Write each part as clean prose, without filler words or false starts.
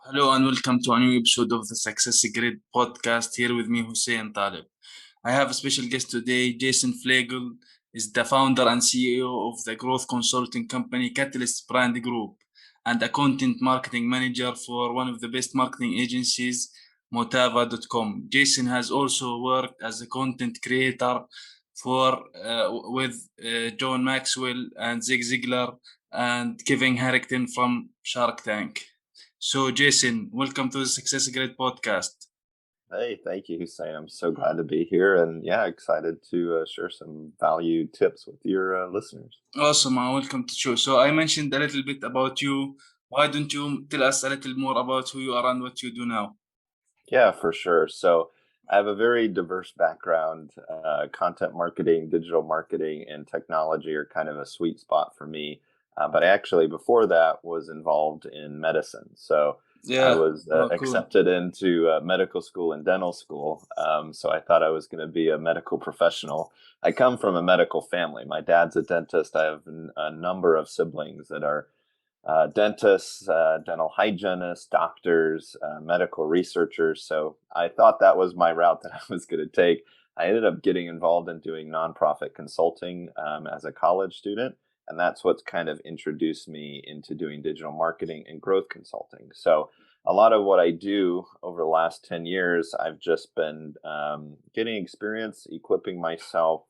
Hello and welcome to a new episode of the Success Grid podcast. Here with me, Hussein Talib. I have a special guest today. Jason Fleagle is the founder and CEO of the growth consulting company Catalyst Brand Group and a content marketing manager for one of the best marketing agencies, Motava.com. Jason has also worked as a content creator with John Maxwell and Ziglar and Kevin Harrington from Shark Tank. So, Jason, welcome to the Success Grid podcast. Hey, thank you, Hussein. I'm so glad to be here and excited to share some value tips with your listeners. Awesome. Welcome to the show. So, I mentioned a little bit about you. Why don't you tell us a little more about who you are and what you do now? Yeah, for sure. So I have a very diverse background. Content marketing, digital marketing, and technology are kind of a sweet spot for me. But actually, before that, was involved in medicine. So I was cool. accepted into medical school and dental school. So I thought I was going to be a medical professional. I come from a medical family. My dad's a dentist. I have a number of siblings that are dentists, dental hygienists, doctors, medical researchers. So I thought that was my route that I was going to take. I ended up getting involved in doing nonprofit consulting as a college student. And that's what's kind of introduced me into doing digital marketing and growth consulting. So a lot of what I do over the last 10 years, I've just been getting experience, equipping myself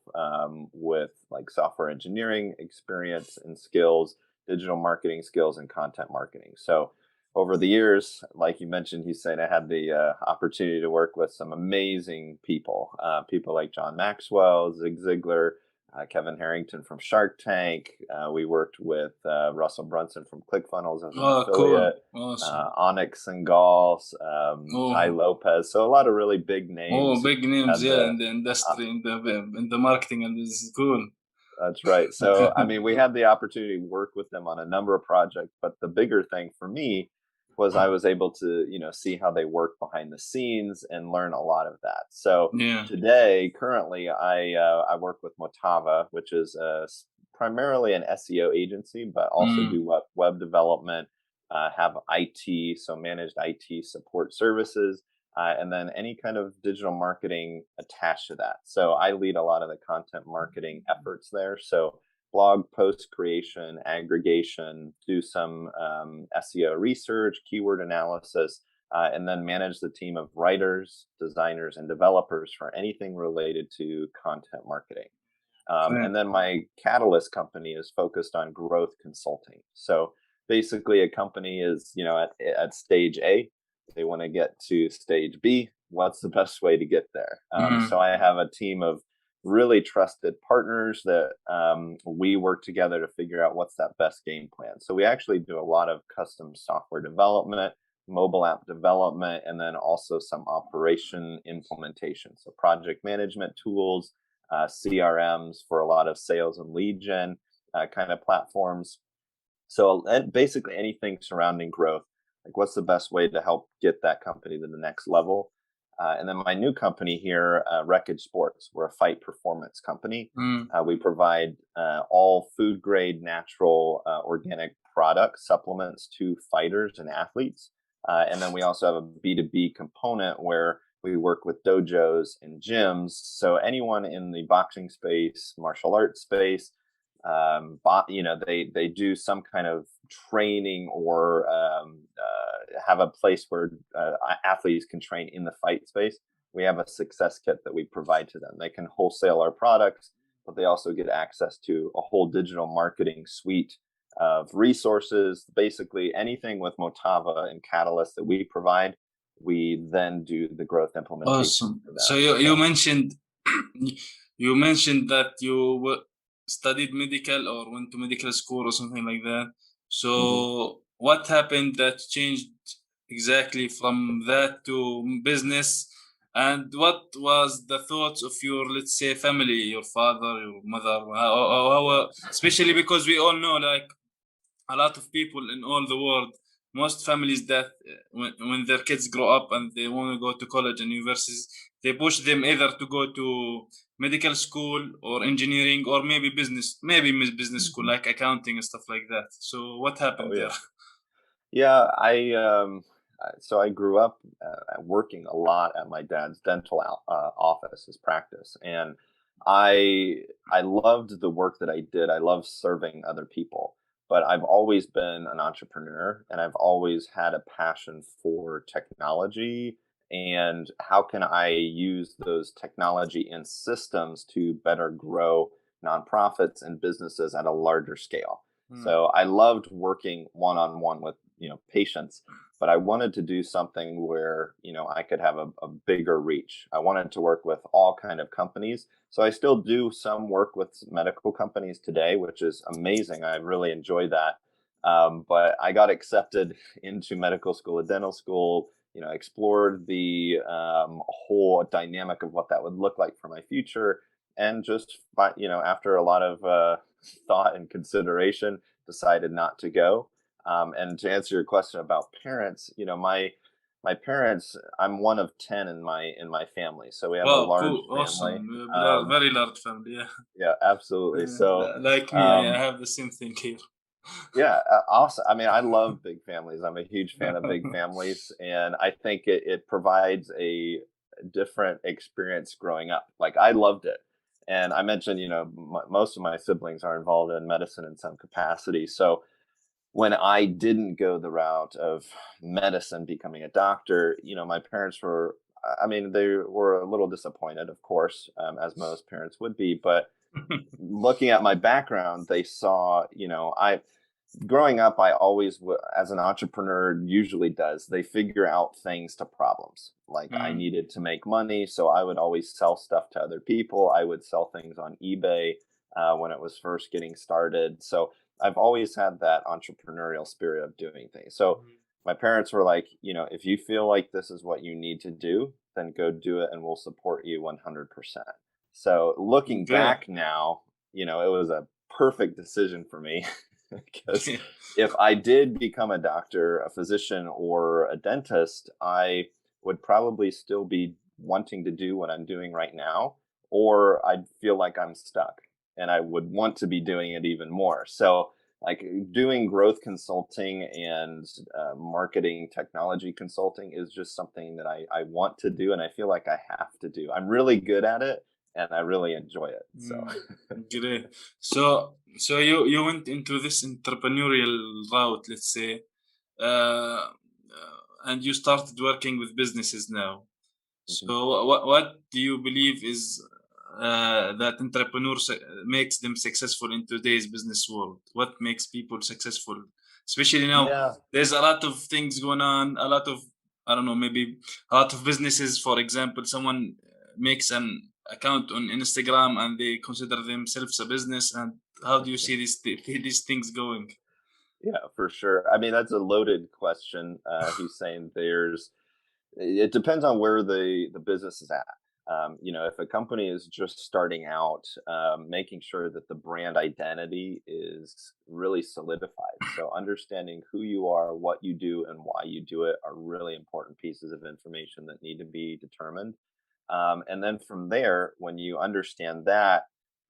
with like software engineering experience and skills, digital marketing skills, and content marketing. So over the years, like you mentioned, Hussein, I had the opportunity to work with some amazing people, people like John Maxwell, Ziglar, Kevin Harrington from Shark Tank. We worked with Russell Brunson from ClickFunnels as an affiliate, cool. Awesome. Onyx and Gauls, Ty Lopez. So a lot of really big names. Big names, in the industry, in the marketing, and this is cool. That's right. So, I mean, we had the opportunity to work with them on a number of projects, but the bigger thing for me was I was able to, see how they work behind the scenes and learn a lot of that. So today, currently, I work with Motava, which is primarily an SEO agency, but also do web development, have IT, so managed IT support services. And then any kind of digital marketing attached to that. So I lead a lot of the content marketing efforts there. So blog post creation, aggregation, do some SEO research, keyword analysis, and then manage the team of writers, designers, and developers for anything related to content marketing. And then my Catalyst company is focused on growth consulting. So basically a company is, at stage A. They want to get to stage B. What's the best way to get there? So I have a team of really trusted partners that we work together to figure out what's that best game plan. So we actually do a lot of custom software development, mobile app development, and then also some operation implementation. So project management tools, CRMs for a lot of sales and lead gen kind of platforms. So basically anything surrounding growth. Like, what's the best way to help get that company to the next level? And then my new company here, Wreckage Sports, we're a fight performance company. We provide all food grade, natural, organic products, supplements to fighters and athletes. And then we also have a B2B component where we work with dojos and gyms. So anyone in the boxing space, martial arts space, they do some kind of training or have a place where athletes can train in the fight space. We have a success kit that we provide to them. They can wholesale our products, but they also get access to a whole digital marketing suite of resources. Basically anything with Motava and Catalyst that we provide, we then do the growth implementation. Awesome. So you mentioned that you studied medical or went to medical school or something like that. So what happened that changed exactly from that to business? And what was the thoughts of your, let's say, family, your father, your mother, especially because we all know, like, a lot of people in all the world, most families that when their kids grow up and they want to go to college and universities, they push them either to go to medical school or engineering or maybe business school, like accounting and stuff like that. So what happened there? Yeah, so I grew up working a lot at my dad's dental office, his practice, and I loved the work that I did. I love serving other people, but I've always been an entrepreneur, and I've always had a passion for technology and how can I use those technology and systems to better grow nonprofits and businesses at a larger scale. Mm. So I loved working one on one with, patients, but I wanted to do something where, I could have a bigger reach. I wanted to work with all kind of companies. So I still do some work with medical companies today, which is amazing. I really enjoy that. But I got accepted into medical school, a dental school, explored the whole dynamic of what that would look like for my future. And just, after a lot of thought and consideration, decided not to go. And to answer your question about parents, my parents, I'm one of 10 in my family. So we have a Wow, large cool, family. awesome. Very large family. Yeah. Yeah, absolutely. So, Like me, I um, have the same thing here. yeah, awesome. I mean, I love big families. I'm a huge fan of big families, and I think it provides a different experience growing up. Like I loved it, and I mentioned, most of my siblings are involved in medicine in some capacity. So when I didn't go the route of medicine, becoming a doctor, my parents were. I mean, they were a little disappointed, of course, as most parents would be, but looking at my background, they saw, I growing up, I always, as an entrepreneur usually does, they figure out things to problems. Like I Mm, needed to make money, so I would always sell stuff to other people. I would sell things on eBay when it was first getting started. So I've always had that entrepreneurial spirit of doing things. So my parents were like, if you feel like this is what you need to do, then go do it and we'll support you 100%. So looking good. back now, it was a perfect decision for me because if I did become a doctor, a physician, or a dentist, I would probably still be wanting to do what I'm doing right now, or I'd feel like I'm stuck and I would want to be doing it even more. So, like doing growth consulting and marketing technology consulting is just something that I want to do and I feel like I have to do. I'm really good at it and I really enjoy it. So, Mm, great. So you went into this entrepreneurial route, let's say, and you started working with businesses now. mhm. So what do you believe is that entrepreneurs makes them successful in today's business world? What makes people successful? Especially now, Yeah. there's a lot of things going on. A lot of I don't know, maybe a lot of businesses. For example, someone makes an account on Instagram and they consider themselves a business. And how do you see these things going? Yeah, for sure. I mean, that's a loaded question. He's saying it depends on where the business is at. If a company is just starting out, making sure that the brand identity is really solidified. So understanding who you are, what you do, and why you do it are really important pieces of information that need to be determined. And then from there, when you understand that,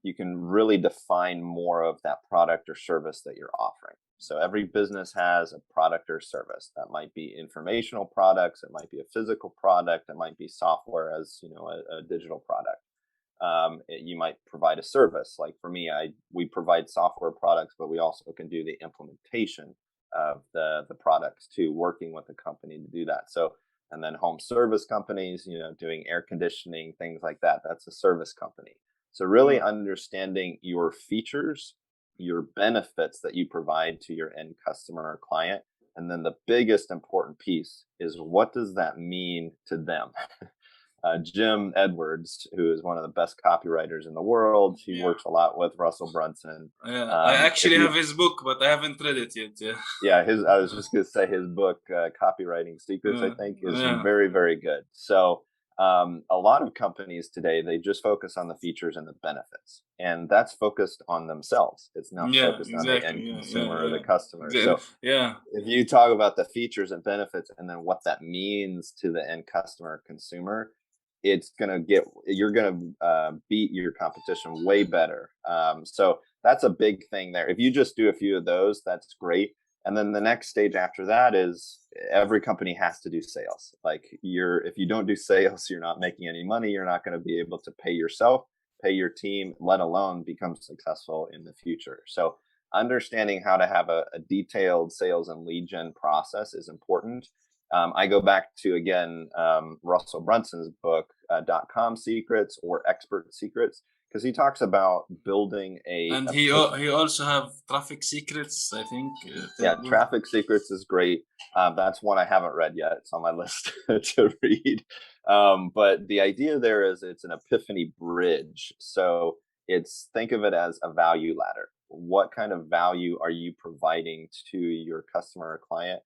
you can really define more of that product or service that you're offering. So every business has a product or service that might be informational products, it might be a physical product, it might be software as a digital product. You might provide a service. Like for me, we provide software products, but we also can do the implementation of the products too, working with the company to do that. So and then home service companies, doing air conditioning, things like that. That's a service company. So really Mm, understanding your features, your benefits that you provide to your end customer or client. And then the biggest important piece is what does that mean to them? Jim Edwards, who is one of the best copywriters in the world, he yeah. works a lot with Russell Brunson. Yeah, I If actually you have his book, but I haven't read it yet. Yeah. Yeah, I was just going to say his book, Copywriting Secrets, I Yeah. think, is Yeah. very, very good. So, a lot of companies today, they just focus on the features and the benefits, and that's focused on themselves. It's not Yeah, focused on the end exactly. Yeah, yeah, consumer or the yeah. customer. So, Yeah. if you talk about the features and benefits and then what that means to the end customer or consumer, you're gonna beat your competition way better. So that's a big thing there. If you just do a few of those, that's great. And then the next stage after that is every company has to do sales. Like if you don't do sales, you're not making any money. You're not going to be able to pay yourself, pay your team, let alone become successful in the future. So understanding how to have a detailed sales and lead gen process is important. I go back to, again, Russell Brunson's book, .com Secrets or Expert Secrets, because he talks about building And a he also have Traffic Secrets, I think. yeah, Traffic Secrets is great. That's one I haven't read yet. It's on my list to read. But the idea there is it's an epiphany bridge. So think of it as a value ladder. What kind of value are you providing to your customer or client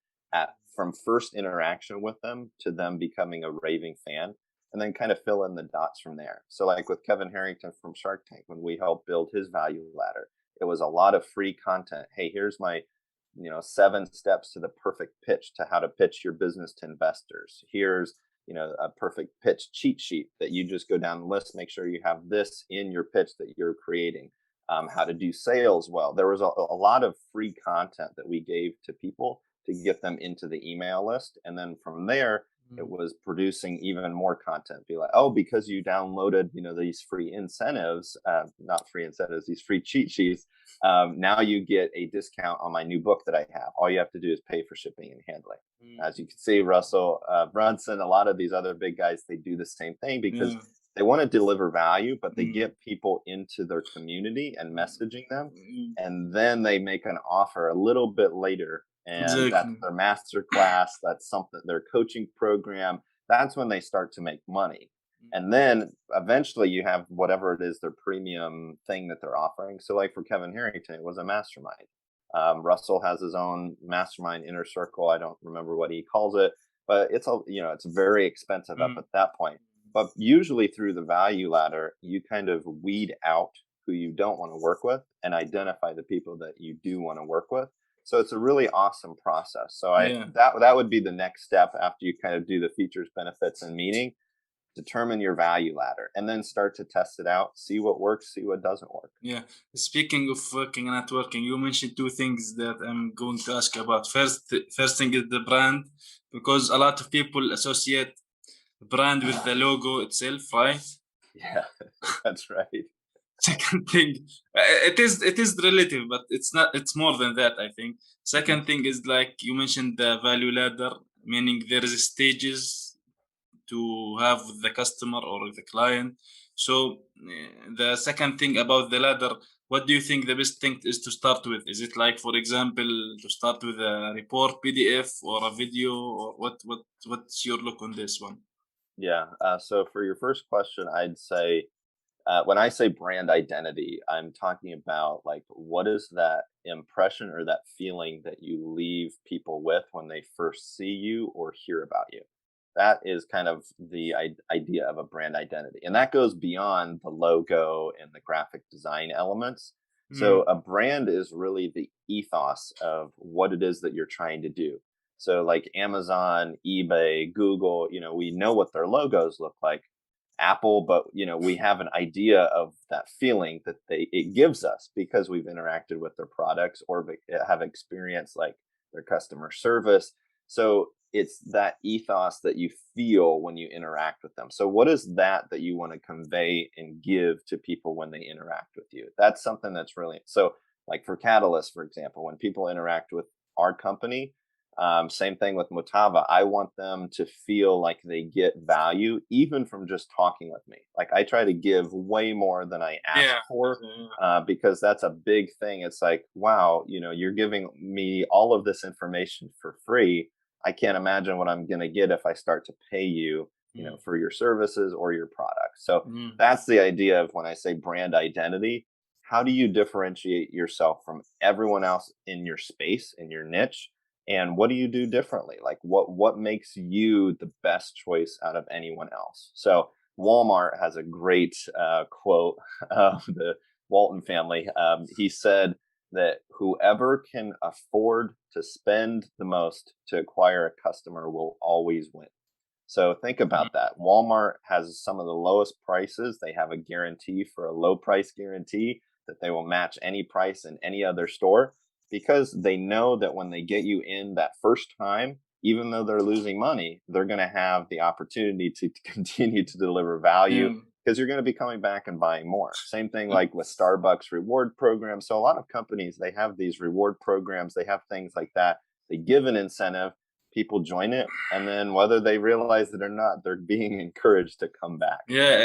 from first interaction with them to them becoming a raving fan? And then kind of fill in the dots from there. So like with Kevin Harrington from Shark Tank, when we helped build his value ladder, it was a lot of free content. Hey, here's my 7 steps to the perfect pitch, to how to pitch your business to investors. Here's a perfect pitch cheat sheet that you just go down the list, make sure you have this in your pitch that you're creating. How to do sales well. There was a lot of free content that we gave to people to get them into the email list. And then from there, it was producing even more content. Be like, oh, because you downloaded these free incentives, not free incentives, these free cheat sheets, now you get a discount on my new book that I have. All you have to do is pay for shipping and handling. As you can see, Russell Brunson, a lot of these other big guys, they do the same thing because they want to deliver value, but they get people into their community and messaging them, and then they make an offer a little bit later. And that's their masterclass. That's something, their coaching program. That's when they start to make money. And then eventually you have whatever it is, their premium thing that they're offering. So like for Kevin Harrington, it was a mastermind. Russell has his own mastermind inner circle. I don't remember what he calls it, but it's very expensive up at that point. But usually through the value ladder, you kind of weed out who you don't want to work with and identify the people that you do want to work with. So it's a really awesome process. So that would be the next step after you kind of do the features, benefits, and meaning. Determine your value ladder and then start to test it out, see what works, see what doesn't work. Yeah. Speaking of working and networking, you mentioned 2 things that I'm going to ask about. First thing is the brand, because a lot of people associate brand with the logo itself, right? Yeah, that's right. Second thing, it is relative, but it's more than that, I think. Second thing is, like you mentioned, the value ladder, meaning there is stages to have with the customer or the client. So the second thing about the ladder, what do you think the best thing is to start with? Is it like, for example, to start with a report PDF or a video, or what's your look on this one? Yeah. So for your first question, I'd say when I say brand identity, I'm talking about like, what is that impression or that feeling that you leave people with when they first see you or hear about you? That is kind of the idea of a brand identity. And that goes beyond the logo and the graphic design elements. So a brand is really the ethos of what it is that you're trying to do. So like Amazon, eBay, Google, we know what their logos look like. Apple, but we have an idea of that feeling that it gives us because we've interacted with their products or have experienced like their customer service. So it's that ethos that you feel when you interact with them. So what is that you want to convey and give to people when they interact with you? That's something that's really, so like for Catalyst, for example, when people interact with our company, same thing with Motava. I want them to feel like they get value even from just talking with me. Like I try to give way more than I ask for, because that's a big thing. It's like, wow, you're giving me all of this information for free. I can't imagine what I'm going to get if I start to pay you, for your services or your products. So that's the idea of when I say brand identity. How do you differentiate yourself from everyone else in your space, in your niche? And what do you do differently? Like what makes you the best choice out of anyone else? So Walmart has a great quote of the Walton family. He said that whoever can afford to spend the most to acquire a customer will always win. So think about that. Walmart has some of the lowest prices. They have a guarantee for a low price guarantee that they will match any price in any other store. because they know that when they get you in that first time, even though they're losing money, they're going to have the opportunity to continue to deliver value Yeah. because you're going to be coming back and buying more. Same thing like with Starbucks reward programs. So a lot of companies, they have these reward programs, they have things like that. They give an incentive, people join it, and then whether they realize it or not, they're being encouraged to come back. Yeah,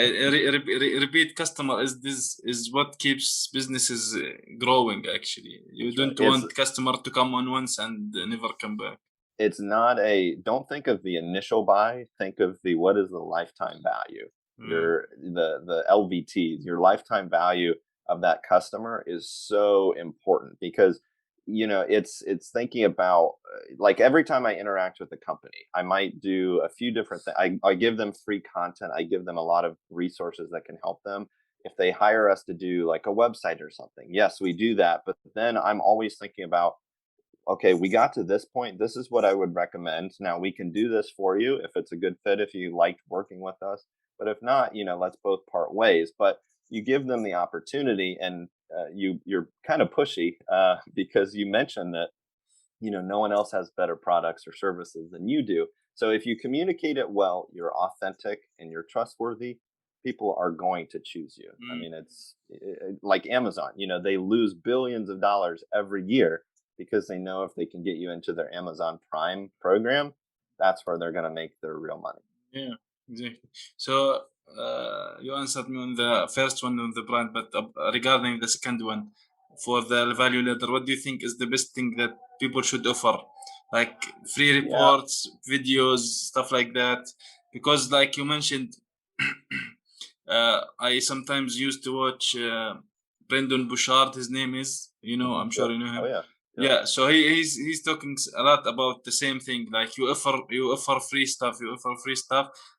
repeat customer is what keeps businesses growing. Actually, you That's right. don't want customer to come on once and never come back. It's not a, don't think of the initial buy, think of the, what is the lifetime value, your the LVT, your lifetime value of that customer is so important because it's thinking about like every time I interact with a company, I might do a few different things. I give them free content, I give them a lot of resources that can help them. If they hire us to do like a website or something, yes, we do that, but then I'm always thinking about, okay, we got to this point. This is what I would recommend. Now we can do this for you if it's a good fit, if you liked working with us. But if not, let's both part ways. But you give them the opportunity, and you're kind of pushy because you mentioned that no one else has better products or services than you do. So if you communicate it well, you're authentic and you're trustworthy, people are going to choose you. I mean, it's like Amazon. They lose billions of dollars every year because they know if they can get you into their Amazon Prime program, that's where they're going to make their real money. Yeah, exactly. So you answered me on the first one on the brand, but regarding the second one, for the value ladder, what do you think is the best thing that people should offer? Like free Yeah. reports, videos, stuff like that. Because, like you mentioned, I sometimes used to watch Brendan Bouchard. His name is, I'm sure you know him. Oh yeah. Yeah, so he's talking a lot about the same thing. Like you offer free stuff,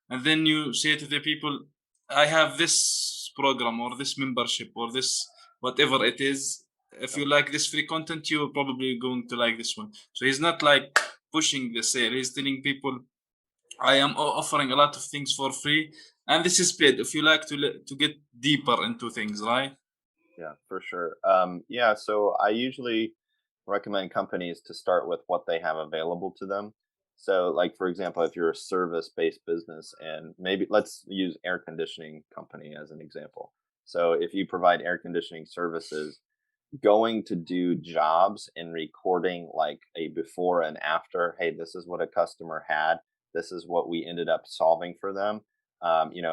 and then you say to the people, "I have this program or this membership or this whatever it is. If you like this free content, you're probably going to like this one." So he's not like pushing the sale. He's telling people, "I am offering a lot of things for free, and this is paid. If you like to get deeper into things, right?" Yeah, for sure. Yeah, so I usually recommend companies to start with what they have available to them. So, like for example, if you're a service-based business, and maybe let's use air conditioning company as an example. So, if you provide air conditioning services, going to do jobs and recording like a before and after. Hey, this is what a customer had. This is what we ended up solving for them.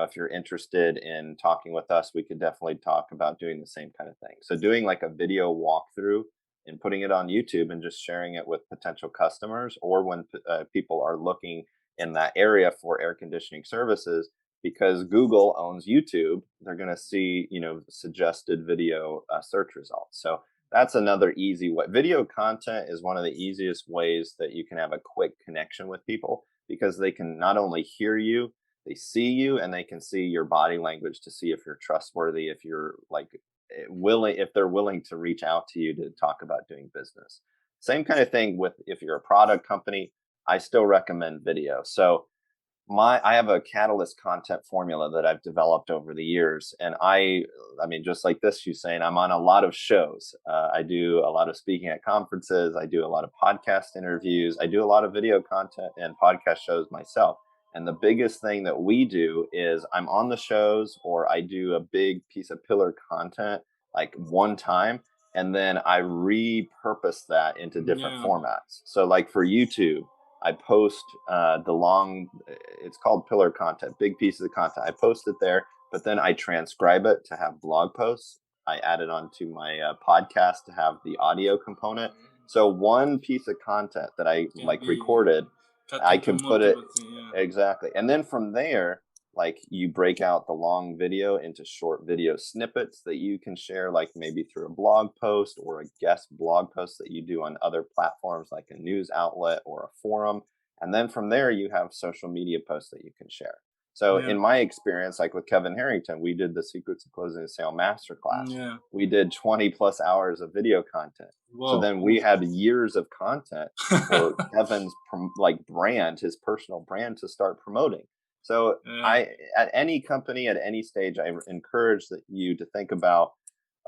If you're interested in talking with us, we could definitely talk about doing the same kind of thing. So doing like a video walkthrough and putting it on YouTube and just sharing it with potential customers, or when people are looking in that area for air conditioning services, because Google owns YouTube, they're going to see, suggested video search results. So that's another easy way. Video content is one of the easiest ways that you can have a quick connection with people, because they can not only hear you, they see you, and they can see your body language to see if you're trustworthy, if you're like willing, if they're willing to reach out to you to talk about doing business. Same kind of thing with, if you're a product company, I still recommend video. So I have a Catalyst content formula that I've developed over the years, and I mean, just like this, Hussein, I'm on a lot of shows. I do a lot of speaking at conferences. I do a lot of podcast interviews. I do a lot of video content and podcast shows myself. And the biggest thing that we do is I'm on the shows, or I do a big piece of pillar content like one time, and then I repurpose that into different formats. So like for YouTube, I post the long, it's called pillar content, big pieces of content. I post it there, but then I transcribe it to have blog posts. I add it onto my podcast to have the audio component. So one piece of content that I recorded, I can put it exactly. And then from there, like you break out the long video into short video snippets that you can share, like maybe through a blog post or a guest blog post that you do on other platforms like a news outlet or a forum. And then from there, you have social media posts that you can share. So in my experience, like with Kevin Harrington, we did the Secrets of Closing a Sale Masterclass. We did 20 plus hours of video content. Whoa. So then we had years of content for Kevin's brand, his personal brand, to start promoting. So at any company, at any stage, I encourage you to think about,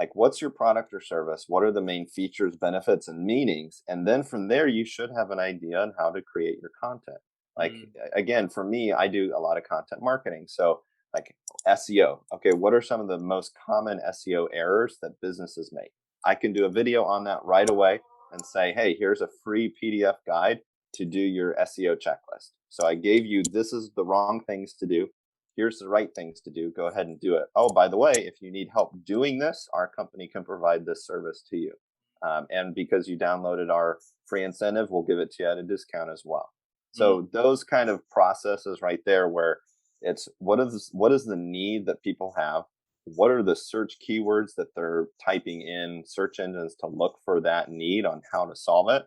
Like, what's your product or service? What are the main features, benefits, and meanings? And then from there, you should have an idea on how to create your content. Like, Mm. again, for me, I do a lot of content marketing. So, like SEO. Okay, what are some of the most common SEO errors that businesses make? I can do a video on that right away and say, hey, here's a free PDF guide to do your SEO checklist. So I gave you, this is the wrong things to do. Here's the right things to do. Go ahead and do it. Oh, by the way, if you need help doing this, our company can provide this service to you. And because you downloaded our free incentive, we'll give it to you at a discount as well. So those kind of processes right there, where it's what is the need that people have? What are the search keywords that they're typing in search engines to look for that need on how to solve it?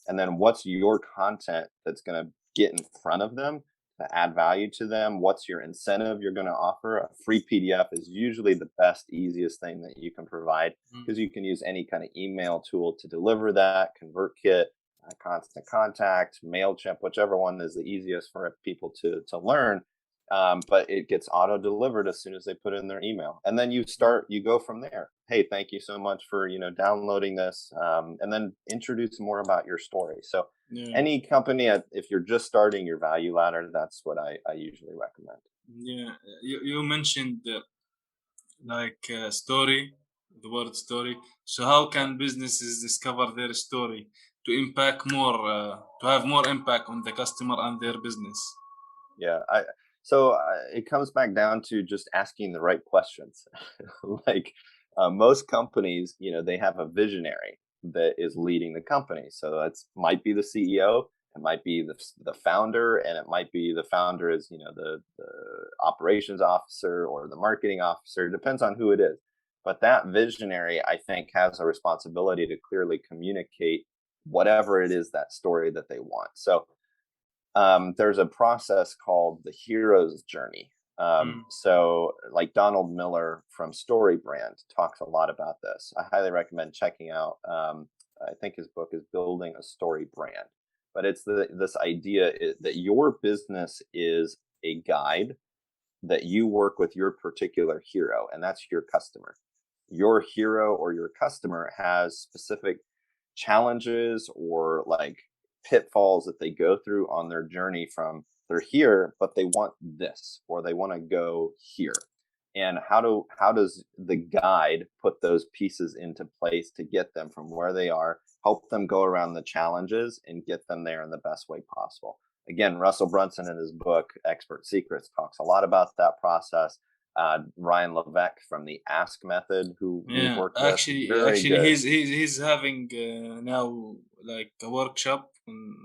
And then what's your content that's going to get in front of them to add value to them? What's your incentive you're going to offer? A free PDF is usually the best, easiest thing that you can provide, because you can use any kind of email tool to deliver that, ConvertKit, Constant Contact, MailChimp, whichever one is the easiest for people to learn. But it gets auto delivered as soon as they put in their email, and then you go from there. Hey, thank you so much for downloading this, and then introduce more about your story. So Yeah. any company, if you're just starting your value ladder, that's what I usually recommend. Yeah. You mentioned story, the word story. So how Yeah. can businesses discover their story to impact more, to have more impact on the customer and their business? Yeah, so it comes back down to just asking the right questions. Like, most companies, they have a visionary that is leading the company. So that's might be the CEO, it might be the founder, and it might be the founder is the operations officer or the marketing officer. It depends on who it is. But that visionary, I think, has a responsibility to clearly communicate whatever it is, that story that they want. So there's a process called the hero's journey. Mm. So, like Donald Miller from Story Brand talks a lot about this. I highly recommend checking out. I think his book is Building a Story Brand, but it's this idea that your business is a guide, that you work with your particular hero, and that's your customer. Your hero or your customer has specific challenges or like pitfalls that they go through on their journey from they're here, but they want this, or they want to go here. And how does the guide put those pieces into place to get them from where they are, help them go around the challenges and get them there in the best way possible? Again, Russell Brunson in his book Expert Secrets talks a lot about that process. Ryan Levesque from the Ask Method, who we've Yeah, worked with, very actually, good. he's having now like a workshop and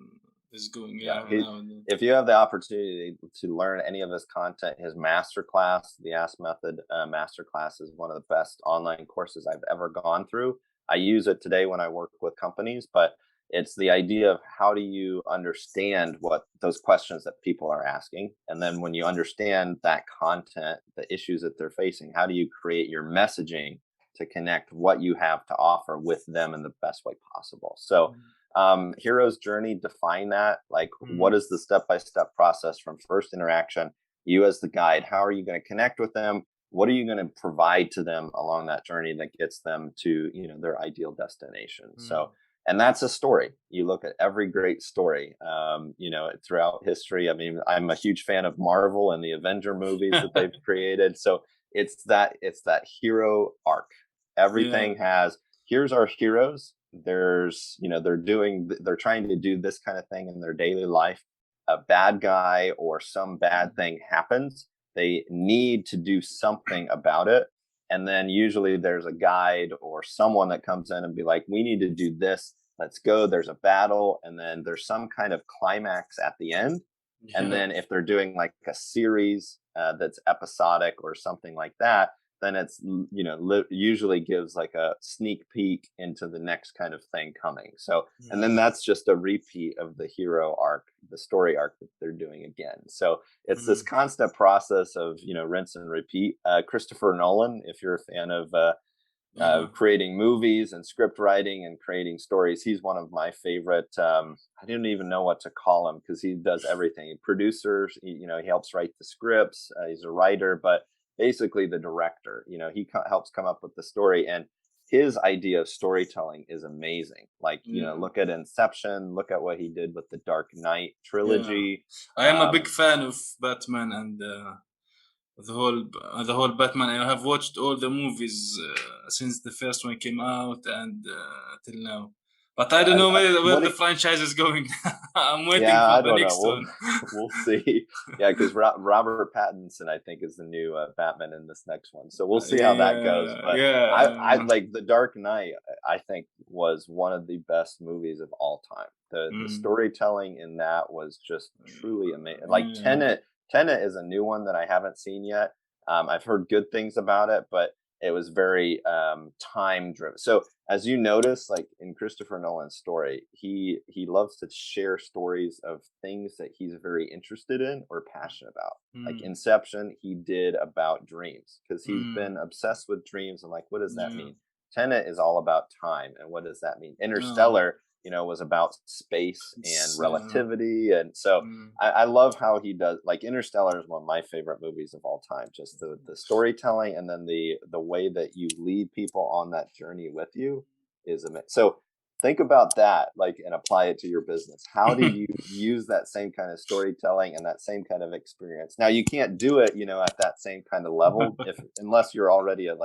is going Yeah, now and then. if you have the opportunity to learn any of his content, his masterclass, the Ask Method masterclass, is one of the best online courses I've ever gone through. I use it today when I work with companies, but it's the idea of how do you understand what those questions that people are asking, and then when you understand that content, the issues that they're facing, how do you create your messaging to connect what you have to offer with them in the best way possible? So hero's journey, define that. Like, what Mm. is the step-by-step process from first interaction? You as the guide, how are you going to connect with them? What are you going to provide to them along that journey that gets them to their ideal destination? So, Mm. and that's a story. You look at every great story throughout history. I mean, I'm a huge fan of Marvel and the Avenger movies that they've created. So it's that hero arc. Yeah. Everything has, here's our heroes. They're trying to do this kind of thing in their daily life. A bad guy or some bad thing happens, they need to do something about it, and then usually there's a guide or someone that comes in and be like, we need to do this, let's go. There's a battle, and then there's some kind of climax at the end. And Yeah. then if they're doing like a series that's episodic or something like that, then it's usually gives like a sneak peek into the next kind of thing coming. So, and then Mm. that's just a repeat of the hero arc, the story arc that they're doing again. So it's this Mm. constant process of rinse and repeat. Christopher Nolan, if you're a fan of Yeah. creating movies and script writing and creating stories, he's one of my favorite. I didn't even know what to call him because he does everything. Producers, he helps write the scripts. He's a writer, but basically the director. He helps come up with the story. And his idea of storytelling is amazing. Like, look at Inception, look at what he did with the Dark Knight yeah. trilogy. I am a big fan of Batman and the whole Batman. I have watched all the movies since the first one came out and till now. But I don't know where the franchise is going. I'm waiting for the next one. We'll see. Yeah, because Robert Pattinson, I think, is the new Batman in this next one. So we'll see how that goes. But I like The Dark Knight. I think was one of the best movies of all time. The storytelling in that was just truly amazing. Like Tenet is a new one that I haven't seen yet. I've heard good things about it, but it was very time driven. So as you notice, like in Christopher Nolan's story, he loves to share stories of things that he's very interested in or passionate about. Like Inception, he did about dreams because he's been obsessed with dreams and like, what does that mean? Tenet is all about time, and what does that mean? Interstellar, was about space and relativity. And so I love how he does, like Interstellar is one of my favorite movies of all time. Just the storytelling and then the way that you lead people on that journey with you is amazing. So think about that, like, and apply it to your business. How do you use that same kind of storytelling and that same kind of experience? Now you can't do it, at that same kind of level unless you're already a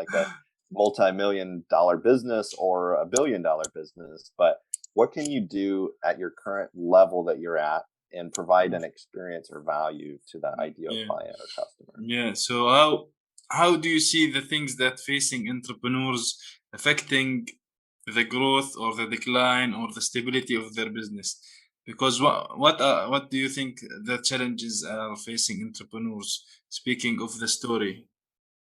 multi-million-dollar business or $1 billion business. But what can you do at your current level that you're at and provide an experience or value to that ideal client or customer? Yeah. So how do you see the things that facing entrepreneurs affecting the growth or the decline or the stability of their business? Because what do you think the challenges are facing entrepreneurs? Speaking of the story.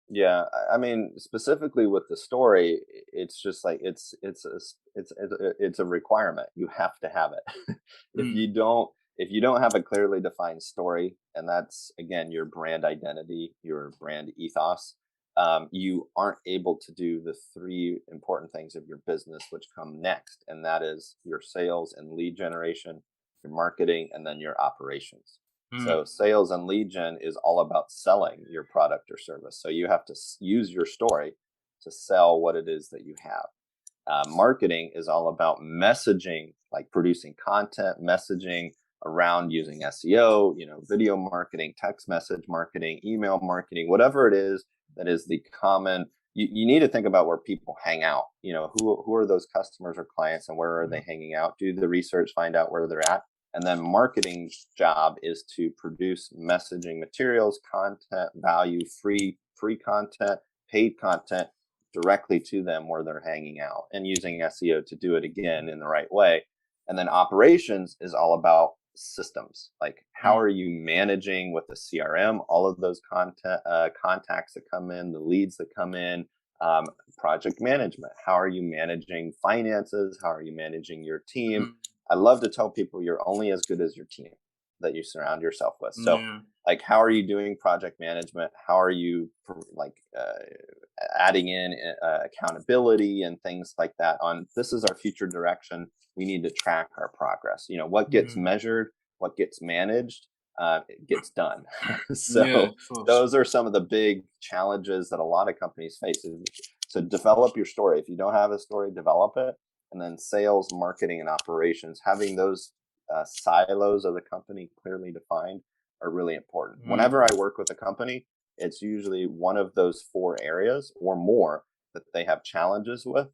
Yeah, I mean, specifically with the story, it's just like it's a requirement. You have to have it. If you don't have a clearly defined story, and that's again your brand identity, your brand ethos, you aren't able to do the three important things of your business which come next, and that is your sales and lead generation, your marketing, and then your operations. So sales and lead gen is all about selling your product or service. So you have to use your story to sell what it is that you have. Marketing is all about messaging, like producing content, messaging around using SEO, video marketing, text message marketing, email marketing, whatever it is that is the common. You need to think about where people hang out. Who are those customers or clients and where are they hanging out? Do the research, find out where they're at. And then marketing's job is to produce messaging materials, content, value, free content, paid content directly to them where they're hanging out, and using SEO to do it again in the right way. And then operations is all about systems. Like, how are you managing with the CRM, all of those contacts that come in, the leads that come in, project management. How are you managing finances? How are you managing your team? I love to tell people you're only as good as your team that you surround yourself with. So like, how are you doing project management? How are you adding in accountability and things like that on this is our future direction. We need to track our progress. What gets measured, what gets managed, it gets done. So those are some of the big challenges that a lot of companies face. So develop your story. If you don't have a story, develop it. And then sales, marketing, and operations, having those silos of the company clearly defined are really important. Whenever I work with a company, it's usually one of those 4 areas or more that they have challenges with.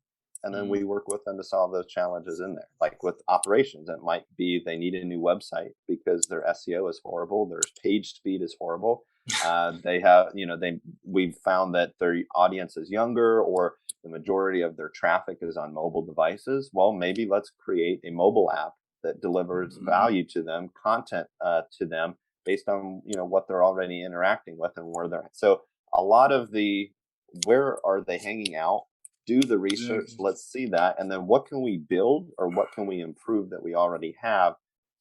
And then we work with them to solve those challenges in there. Like with operations, it might be they need a new website because their SEO is horrible. Their page speed is horrible. They have, we've found that their audience is younger, or the majority of their traffic is on mobile devices. Well, maybe let's create a mobile app that delivers value to them, content to them based on, what they're already interacting with and where they're. So a lot of where are they hanging out? Do the research. Let's see that. And then what can we build or what can we improve that we already have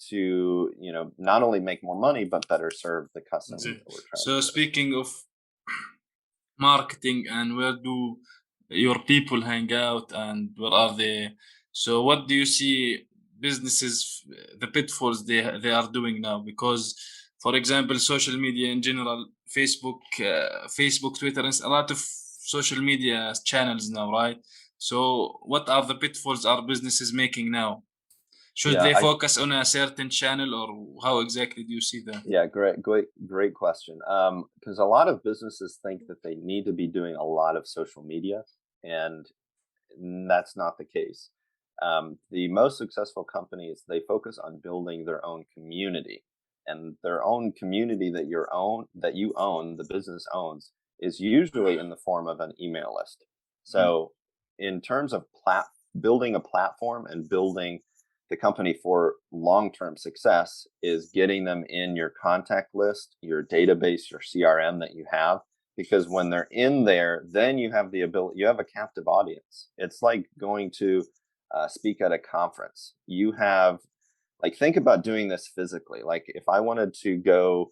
to, not only make more money, but better serve the customers that we're trying So speaking of marketing, and where do your people hang out and where are they? So what do you see businesses, the pitfalls they are doing now? Because, for example, social media in general, Facebook, Twitter, and a lot of social media channels now, right? So what are the pitfalls our businesses making now? Should Yeah, they focus on a certain channel, or how exactly do you see that? yeah, great question. Because a lot of businesses think that they need to be doing a lot of social media, and that's not the case. The most successful companies, they focus on building their own community, and their own community that you own, the business owns, is usually in the form of an email list. Mm, So, in terms of building a platform and building the company for long-term success is getting them in your contact list, your database, your CRM that you have, because when they're in there, then you have the ability, you have a captive audience. It's like going to speak at a conference. You have, like, think about doing this physically. Like, if I wanted to go,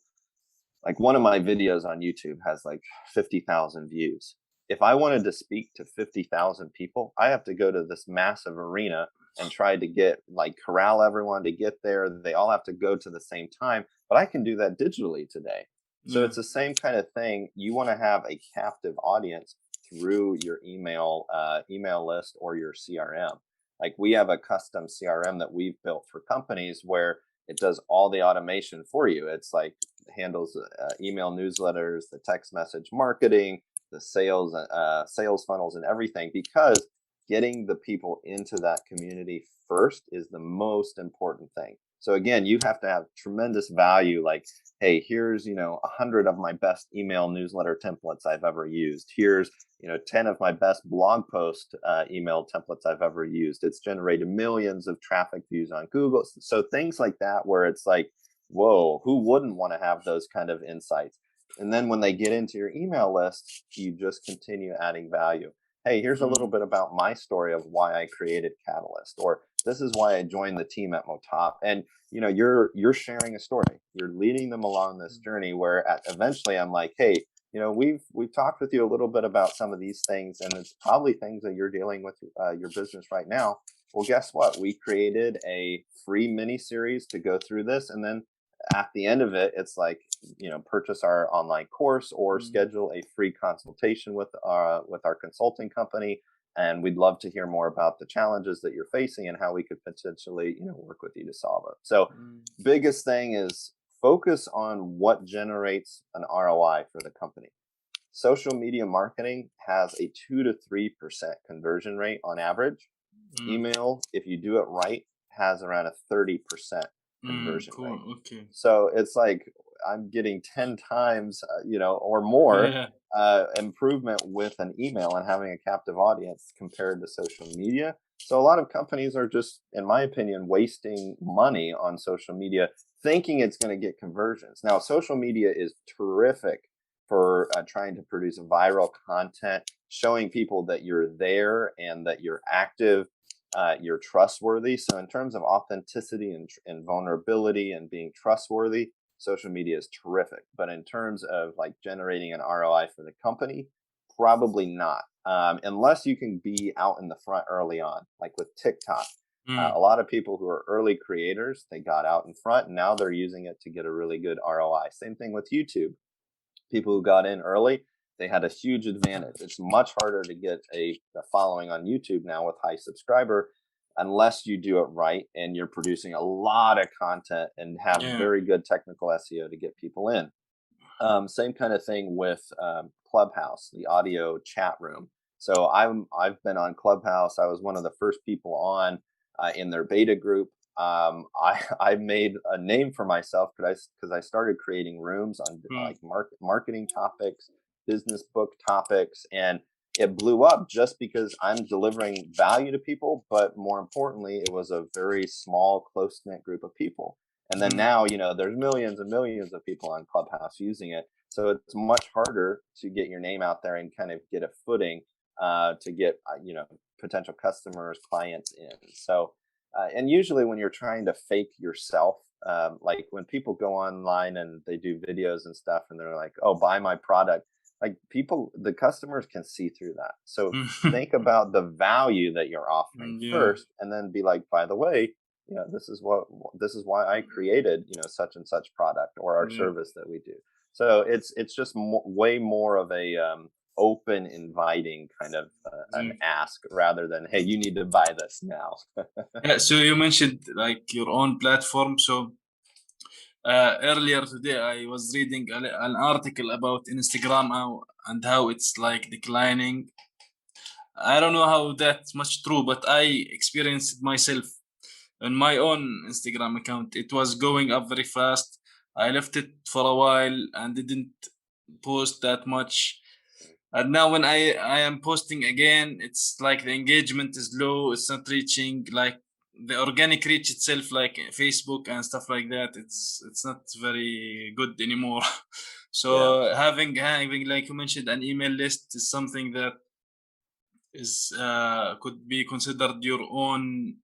like, one of my videos on YouTube has like 50,000 views. If I wanted to speak to 50,000 people, I have to go to this massive arena and try to get, like, corral everyone to get there. They all have to go to the same time, but I can do that digitally today. So yeah. it's the same kind of thing. You want to have a captive audience through your email list or your CRM. Like, we have a custom CRM that we've built for companies where it does all the automation for you. It's like handles email newsletters, the text message marketing, the sales funnels, and everything. Because getting the people into that community first is the most important thing. So again, you have to have tremendous value. Like, hey, here's 100 of my best email newsletter templates I've ever used. Here's 10 of my best blog post email templates I've ever used. It's generated millions of traffic views on Google. So things like that, where it's like, whoa, who wouldn't want to have those kind of insights? And then when they get into your email list, you just continue adding value. Hey, here's a little Mm, bit about my story of why I created Catalyst, or this is why I joined the team at Motop. And you're sharing a story. You're leading them along this journey where eventually I'm like, hey, we've talked with you a little bit about some of these things, and it's probably things that you're dealing with your business right now. Well, guess what? We created a free mini series to go through this, and then at the end of it, it's like, purchase our online course or mm, schedule a free consultation with our consulting company, and we'd love to hear more about the challenges that you're facing and how we could potentially work with you to solve it. So mm, biggest thing is focus on what generates an ROI for the company. Social media marketing has a 2 to 3% conversion rate on average. mm, Email, if you do it right, has around a 30% conversion rate. cool. Okay. So it's like I'm getting 10 times, or more Yeah. improvement with an email and having a captive audience compared to social media. So a lot of companies are just, in my opinion, wasting money on social media, thinking it's going to get conversions. Now, social media is terrific for trying to produce viral content, showing people that you're there and that you're active, you're trustworthy. So in terms of authenticity and vulnerability and being trustworthy, social media is terrific. But in terms of like generating an ROI for the company, probably not. Unless you can be out in the front early on, like with TikTok. A Mm, lot of people who are early creators, they got out in front, and now they're using it to get a really good ROI. Same thing with YouTube. People who got in early, they had a huge advantage. It's much harder to get a following on YouTube now with high subscriber, unless you do it right and you're producing a lot of content and have yeah. very good technical SEO to get people in. Same kind of thing with Clubhouse, the audio chat room. So I've been on Clubhouse. I was one of the first people on in their beta group. I made a name for myself because I started creating rooms on Mm, like marketing topics, business book topics, and it blew up just because I'm delivering value to people. But more importantly, it was a very small, close knit group of people. And then mm, now, there's millions and millions of people on Clubhouse using it. So it's much harder to get your name out there and kind of get a footing to get, potential customers, clients in. So, and usually when you're trying to fake yourself, like when people go online and they do videos and stuff and they're like, oh, buy my product, like the customers can see through that. So mm. think about the value that you're offering Yeah. first, and then be like, by the way, this is why I created such and such product or our Yeah. service that we do. So it's just way more of a open, inviting kind of an ask rather than, hey, you need to buy this now. Yeah, so you mentioned like your own platform. So earlier today, I was reading an article about Instagram and how it's like declining. I don't know how that's much true, but I experienced it myself on my own Instagram account. It was going up very fast. I left it for a while and didn't post that much. And now when I am posting again, it's like the engagement is low. It's not reaching like the organic reach itself, like Facebook and stuff like that. It's not very good anymore. So having like you mentioned, an email list is something that is could be considered your own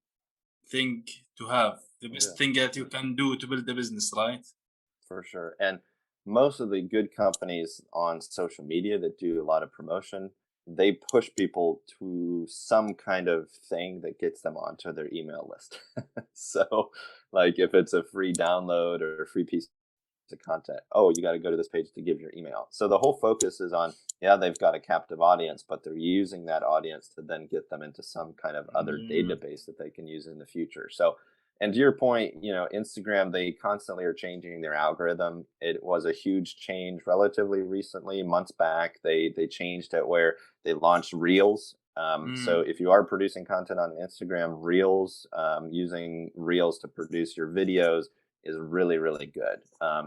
thing to have. The best thing that you can do to build a business, right? For sure. And most of the good companies on social media that do a lot of promotion, they push people to some kind of thing that gets them onto their email list. So like if it's a free download or a free piece of content, oh, you got to go to this page to give your email. So the whole focus is on, they've got a captive audience, but they're using that audience to then get them into some kind of other database that they can use in the future. So, and to your point, Instagram, they constantly are changing their algorithm. It was a huge change relatively recently, months back. They changed it where they launched Reels. So if you are producing content on Instagram, Reels, using Reels to produce your videos is really, really good.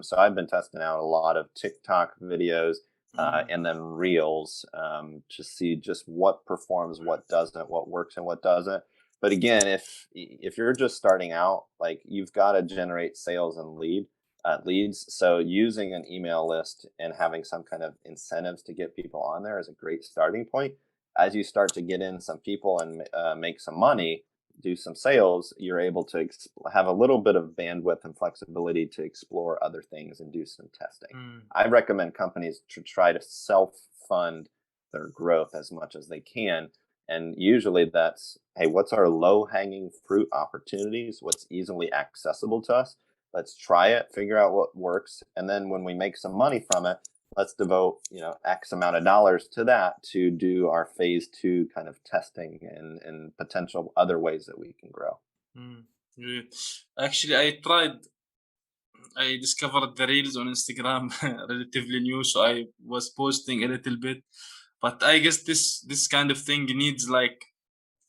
So I've been testing out a lot of TikTok videos and then Reels to see just what performs, what doesn't, what works and what doesn't. But again, if you're just starting out, like you've got to generate sales and leads. So using an email list and having some kind of incentives to get people on there is a great starting point. As you start to get in some people and make some money, do some sales, you're able to have a little bit of bandwidth and flexibility to explore other things and do some testing. I recommend companies to try to self-fund their growth as much as they can. And usually that's, hey, what's our low-hanging fruit opportunities? What's easily accessible to us? Let's try it, figure out what works. And then when we make some money from it, let's devote, X amount of dollars to that to do our phase 2 kind of testing and potential other ways that we can grow. Actually, I discovered the Reels on Instagram relatively new, so I was posting a little bit. But I guess this kind of thing needs like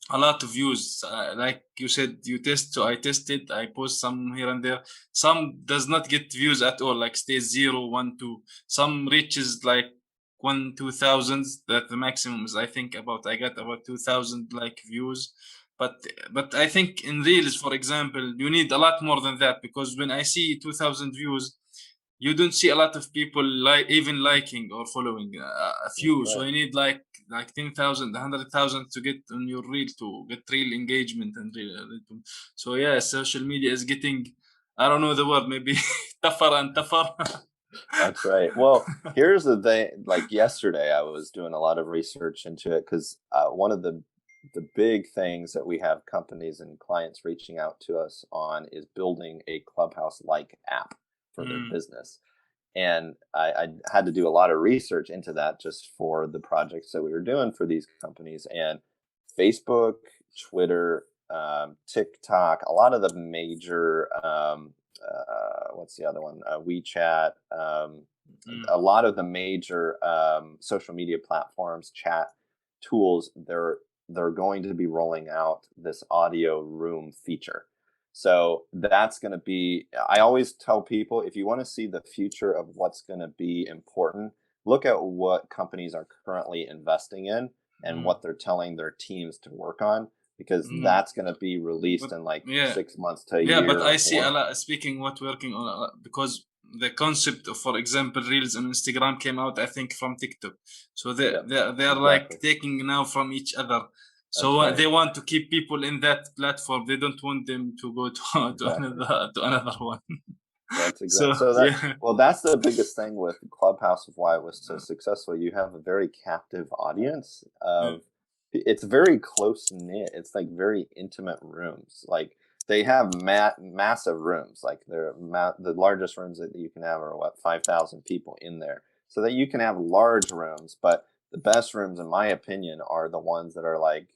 a lot of views. Like you said, you test, so I tested. I post some here and there. Some does not get views at all, like stays 0, 1, 2. Some reaches like 1,000-2,000. That the maximum is, I think, I got about 2,000 like views. But I think in Reels, for example, you need a lot more than that, because when I see 2,000 views, you don't see a lot of people even liking or following a few. Right. So you need like 10,000, 100,000 to get on your reel to get real engagement and real. So yeah, social media is getting, I don't know the word, maybe tougher and tougher. That's right. Well, here's the thing. Like yesterday, I was doing a lot of research into it because one of the big things that we have companies and clients reaching out to us on is building a Clubhouse-like app for their business. And I had to do a lot of research into that just for the projects that we were doing for these companies. And Facebook, Twitter, TikTok, a lot of the major, what's the other one? WeChat, a lot of the major social media platforms, chat tools, they're going to be rolling out this audio room feature. So that's going to be, I always tell people, if you want to see the future of what's going to be important, look at what companies are currently investing in and what they're telling their teams to work on, because that's going to be released in 6 months to a year. Yeah, but I see a lot, speaking what working on, because the concept of, for example, Reels and Instagram came out, I think, from TikTok. So they're exactly. Like taking now from each other. So right. They want to keep people in that platform. They don't want them to go to another one. That's exactly. Well, that's the biggest thing with Clubhouse of why it was so successful. You have a very captive audience. It's very close knit. It's like very intimate rooms. Like they have massive rooms. Like the largest rooms that you can have are 5,000 people in there. So that you can have large rooms, but the best rooms, in my opinion, are the ones that are like,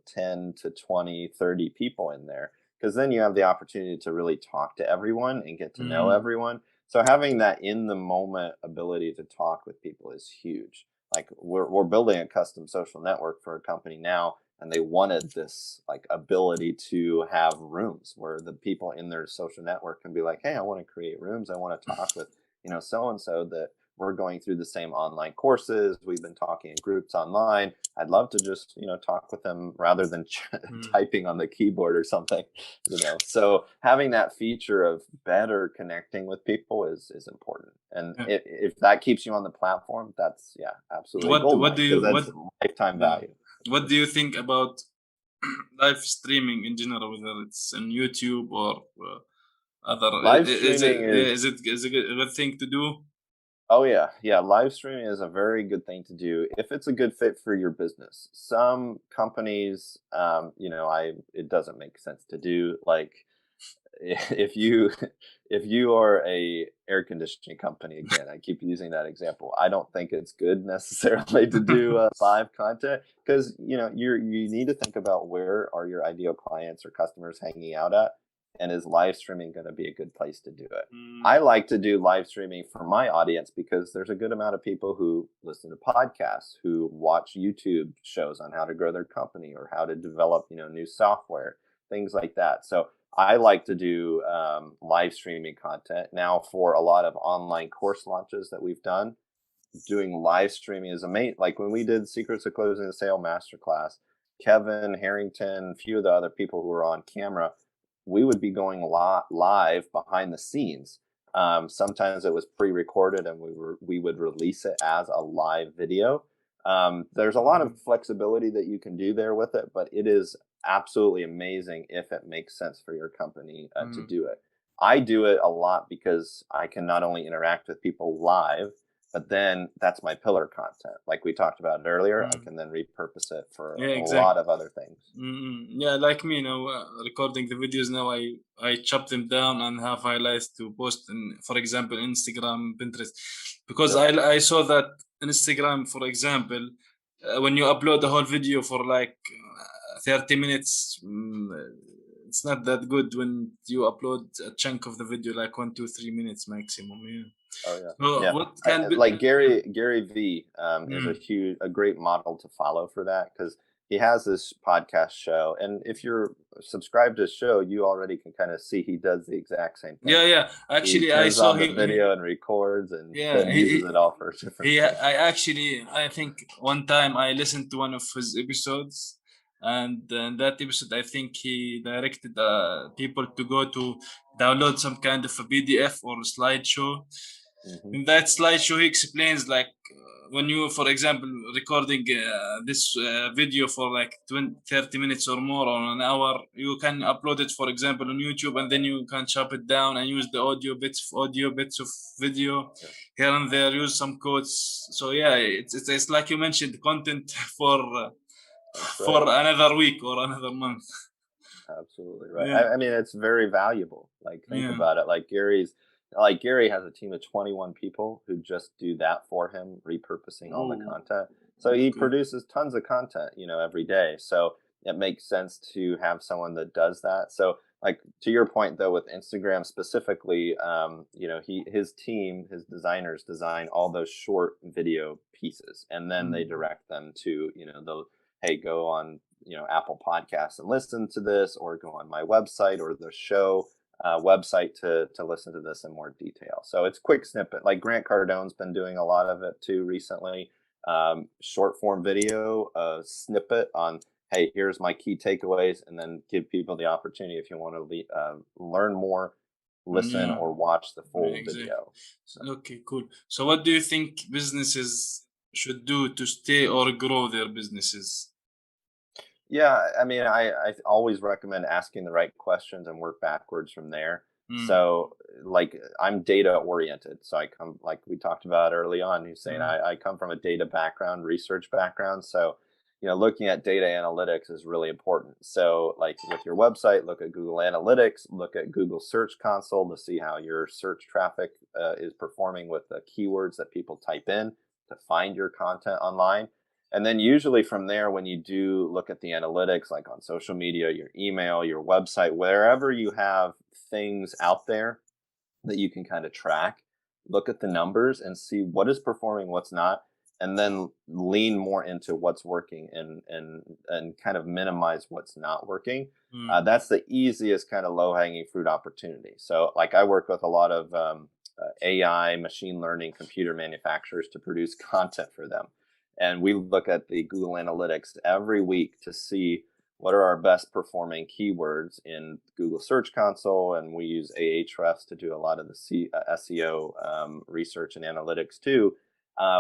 10 to 20, 30 people in there. Because then you have the opportunity to really talk to everyone and get to know Mm, everyone. So having that in the moment ability to talk with people is huge. Like we're building a custom social network for a company now, and they wanted this like ability to have rooms where the people in their social network can be like, hey, I want to create rooms. I want to talk with, so and so that we're going through the same online courses. We've been talking in groups online. I'd love to just, talk with them rather than mm, typing on the keyboard or something, So having that feature of better connecting with people is important. And yeah. if that keeps you on the platform, that's, yeah, absolutely What gold what mine, do because you that's what lifetime yeah. value. What do you think about live streaming in general, whether it's on YouTube or other? Live streaming Is it a good thing to do? Oh yeah, yeah. Live streaming is a very good thing to do if it's a good fit for your business. Some companies, it doesn't make sense to do. Like if you if you are a air conditioning company, again, I keep using that example. I don't think it's good necessarily to do live content, because you need to think about where are your ideal clients or customers hanging out at, and is live streaming going to be a good place to do it. Mm, I like to do live streaming for my audience because there's a good amount of people who listen to podcasts, who watch YouTube shows on how to grow their company or how to develop, new software, things like that. So I like to do live streaming content. Now, for a lot of online course launches that we've done, doing live streaming is amazing. Like when we did Secrets of Closing the Sale Masterclass, Kevin Harrington, a few of the other people who were on camera, we would be going live behind the scenes. Sometimes it was pre-recorded, and we would release it as a live video. There's a lot of flexibility that you can do there with it, but it is absolutely amazing if it makes sense for your company to mm, do it. I do it a lot because I can not only interact with people live, but then that's my pillar content. Like we talked about earlier, I mm. can then repurpose it for Yeah, a lot exactly. of other things. Yeah, like me, recording the videos now. I chop them down and have highlights to post in, for example, Instagram, Pinterest, because Yep. I saw that Instagram, for example, when you upload the whole video for like 30 minutes, it's not that good when you upload a chunk of the video, like 1, 2, 3 minutes maximum. Yeah. Oh yeah. So Yeah. what can be? Like Yeah. Gary V is Mm. a great model to follow for that, because he has this podcast show, and if you're subscribed to his show, you already can kind of see he does the exact same Yeah, thing. yeah. He Actually, I turns saw on the video and records, and yeah, then uses it all for different things. I actually, I think one time I listened to one of his episodes, and in that episode, I think he directed people to go to download some kind of a PDF or a slideshow. Hmm. In that slideshow, he explains like when you, for example, recording this video for like 20, 30 minutes or more or an hour, you can upload it, for example, on YouTube, and then you can chop it down and use the audio, bits of video Yeah, here and there, use some quotes. So yeah, it's like you mentioned, content for that's for right. another week or another month. Absolutely right. Yeah, I mean, it's very valuable. Like, think yeah. about it. Like Gary has a team of 21 people who just do that for him, repurposing all the Oh, content. So he okay. produces tons of content, every day. So it makes sense to have someone that does that. So, like, to your point though, with Instagram specifically, his team, his designers design all those short video pieces, and then they Mm. direct them to, the hey, go on, Apple Podcasts and listen to this, or go on my website or the show website to listen to this in more detail. So it's quick snippet. Like Grant Cardone's been doing a lot of it too recently. Short form video, snippet on, hey, here's my key takeaways, and then give people the opportunity, if you want to learn more, listen Yeah, or watch the yeah, full exactly. video. So. Okay, cool. So, what do you think businesses should do to stay or grow their businesses? Yeah, I mean, I always recommend asking the right questions and work backwards from there. Mm, So, like, I'm data oriented. So I come, like we talked about early on, Hussein, mm, I come from a data background, research background. So, looking at data analytics is really important. So, like with your website, look at Google Analytics, look at Google Search Console to see how your search traffic is performing with the keywords that people type in to find your content online. And then usually from there, when you do look at the analytics, like on social media, your email, your website, wherever you have things out there that you can kind of track, look at the numbers and see what is performing, what's not, and then lean more into what's working and kind of minimize what's not working. That's the easiest kind of low hanging fruit opportunity. So like I work with a lot of AI, machine learning, computer manufacturers to produce content for them. And we look at the Google Analytics every week to see what are our best performing keywords in Google Search Console. And we use Ahrefs to do a lot of the SEO research and analytics too.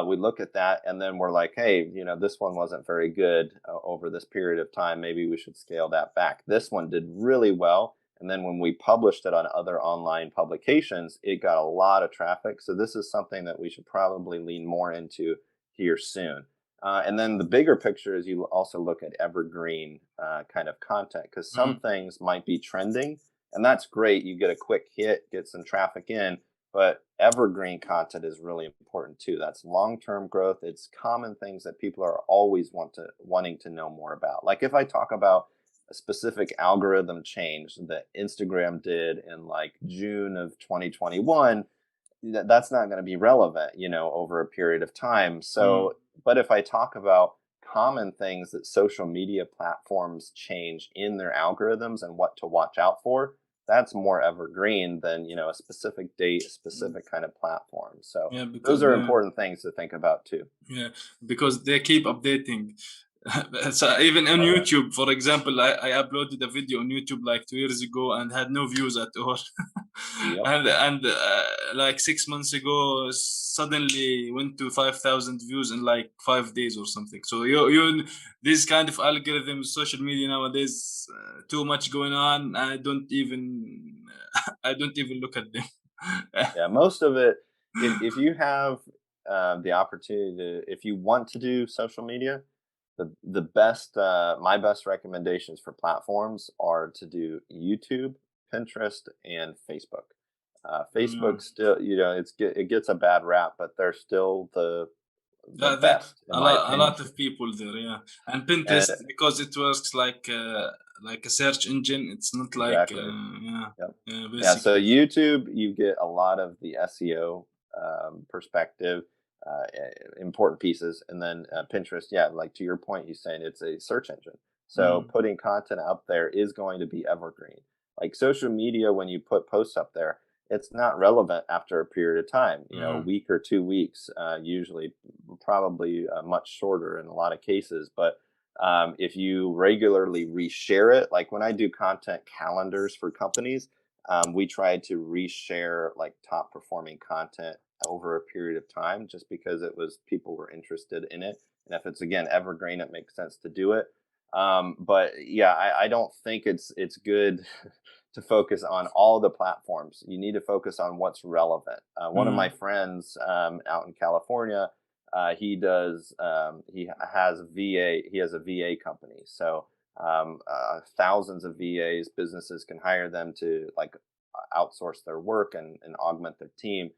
We look at that and then we're like, hey, this one wasn't very good over this period of time. Maybe we should scale that back. This one did really well. And then when we published it on other online publications, it got a lot of traffic. So this is something that we should probably lean more into here soon. And then the bigger picture is you also look at evergreen kind of content, because some things might be trending and that's great. You get a quick hit, get some traffic in, but evergreen content is really important too. That's long-term growth. It's common things that people are always wanting to know more about. Like if I talk about a specific algorithm change that Instagram did in like June of 2021, that's not going to be relevant, over a period of time. So, but if I talk about common things that social media platforms change in their algorithms and what to watch out for, that's more evergreen than, a specific date, a specific kind of platform. So Yeah, because those are important things to think about too. yeah, because they keep updating. So even on YouTube, for example, I uploaded a video on YouTube like 2 years ago and had no views at all. Yep. And like 6 months ago, suddenly went to 5,000 views in like 5 days or something. So you this kind of algorithms, social media nowadays, too much going on. I don't even I don't even look at them. Yeah, most of it, if you have the opportunity if you want to do social media, the best my best recommendations for platforms are to do YouTube, Pinterest, and Facebook. Facebook still, it gets a bad rap, but they're still the That best in my a opinion. lot of people there, yeah. And And Pinterest, because it works like a search engine. It's not like exactly. yeah, Yep. yeah, Yeah, so basically. YouTube, you get a lot of the SEO perspective, important pieces, and then Pinterest, yeah, like to your point, you're saying it's a search engine. So Mm, putting content up there is going to be evergreen. Like social media, when you put posts up there, it's not relevant after a period of time. A mm, week or 2 weeks, usually, probably much shorter in a lot of cases, but if you regularly reshare it, like when I do content calendars for companies, we try to reshare like top performing content over a period of time, just because people were interested in it. And if it's again evergreen, it makes sense to do it. But yeah, I don't think it's good to focus on all the platforms. You need to focus on what's relevant. One of my mm, friends out in California, he has a VA company. So thousands of VAs, businesses can hire them to like outsource their work and augment their team.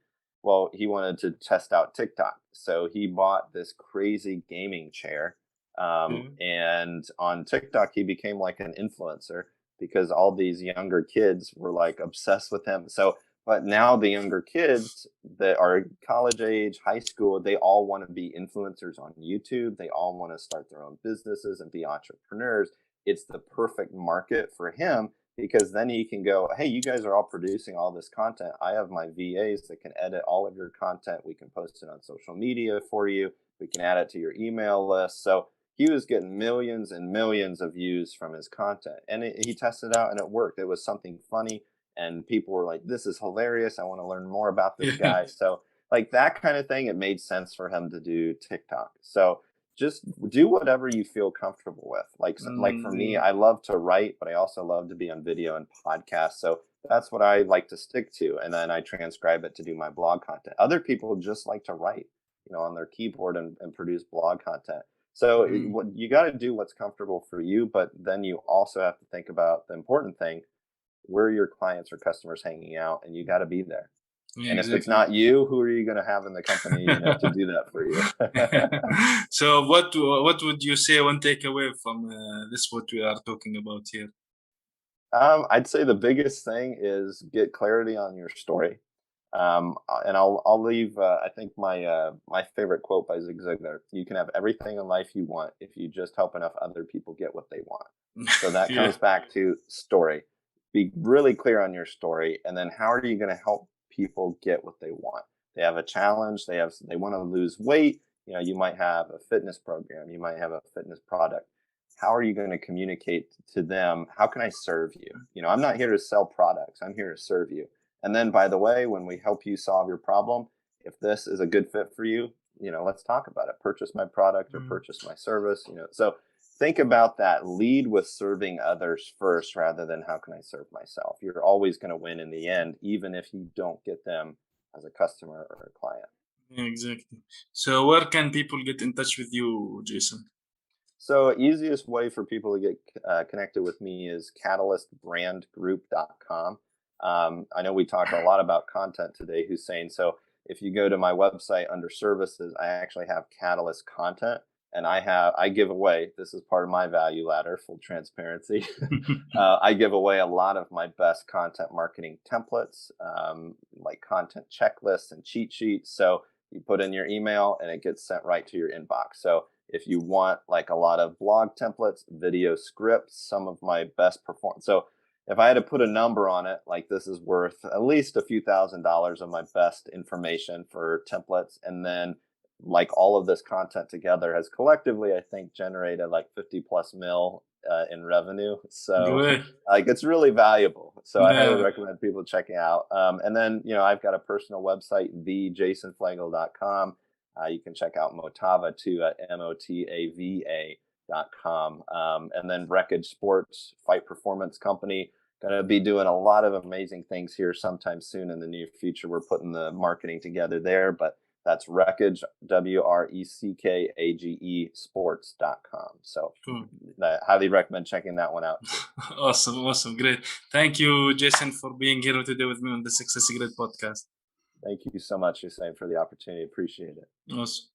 Well, he wanted to test out TikTok. So he bought this crazy gaming chair. yeah. And on TikTok, he became like an influencer because all these younger kids were like obsessed with him. So but now the younger kids that are college age, high school, they all want to be influencers on YouTube. They all want to start their own businesses and be entrepreneurs. It's the perfect market for him because then he can go, hey, you guys are all producing all this content. I have my VAs that can edit all of your content. We can post it on social media for you. We can add it to your email list. So he was getting millions and millions of views from his content. And he tested it out and it worked. It was something funny and people were like, this is hilarious. I want to learn more about this Yeah. guy. So like that kind of thing, it made sense for him to do TikTok. So just do whatever you feel comfortable with. Like for me, Yeah. I love to write, but I also love to be on video and podcasts. So that's what I like to stick to. And then I transcribe it to do my blog content. Other people just like to write, on their keyboard and produce blog content. So Mm. what you got to do what's comfortable for you, but then you also have to think about the important thing, where are your clients or customers hanging out, and you got to be there. Yeah, And if it's exactly. not you, who are you going to have in the company, to do that for you? So what would you say one takeaway from this what we are talking about here? I'd say the biggest thing is get clarity on your story. And I'll leave. I think my favorite quote by Zig Ziglar: "You can have everything in life you want if you just help enough other people get what they want." So that Yeah. comes back to story. Be really clear on your story, and then how are you going to help people get what they want? They have a challenge. They want to lose weight. You might have a fitness program. You might have a fitness product. How are you going to communicate to them? How can I serve you? I'm not here to sell products. I'm here to serve you. And then, by the way, when we help you solve your problem, if this is a good fit for you, let's talk about it. Purchase my product or Mm. purchase my service. So think about that. Lead with serving others first rather than how can I serve myself. You're always going to win in the end, even if you don't get them as a customer or a client. Yeah, exactly. So where can people get in touch with you, Jason? So easiest way for people to get connected with me is catalystbrandgroup.com. I know we talked a lot about content today, Hussein. So if you go to my website under services, I actually have Catalyst content, and I give away. This is part of my value ladder, full transparency. I give away a lot of my best content marketing templates, like content checklists and cheat sheets. So you put in your email, and it gets sent right to your inbox. So if you want like a lot of blog templates, video scripts, some of my best performance. So if I had to put a number on it, like this is worth at least a few $1,000s of my best information for templates. And then like all of this content together has collectively, I think, generated like 50 plus mil in revenue. So Great. like it's really valuable. So I highly Yeah. recommend people checking out. And then, I've got a personal website, thejasonfleagle.com. You can check out Motava too at motava.com. And then Wreckage Sports, Fight Performance Company. Going to be doing a lot of amazing things here sometime soon in the near future. We're putting the marketing together there, but that's Wreckage, WRECKAGE sports.com. So Cool. I highly recommend checking that one out too. Awesome. Awesome. Great. Thank you, Jason, for being here today with me on the Success Secret podcast. Thank you so much, Hussein, for the opportunity. Appreciate it. Awesome.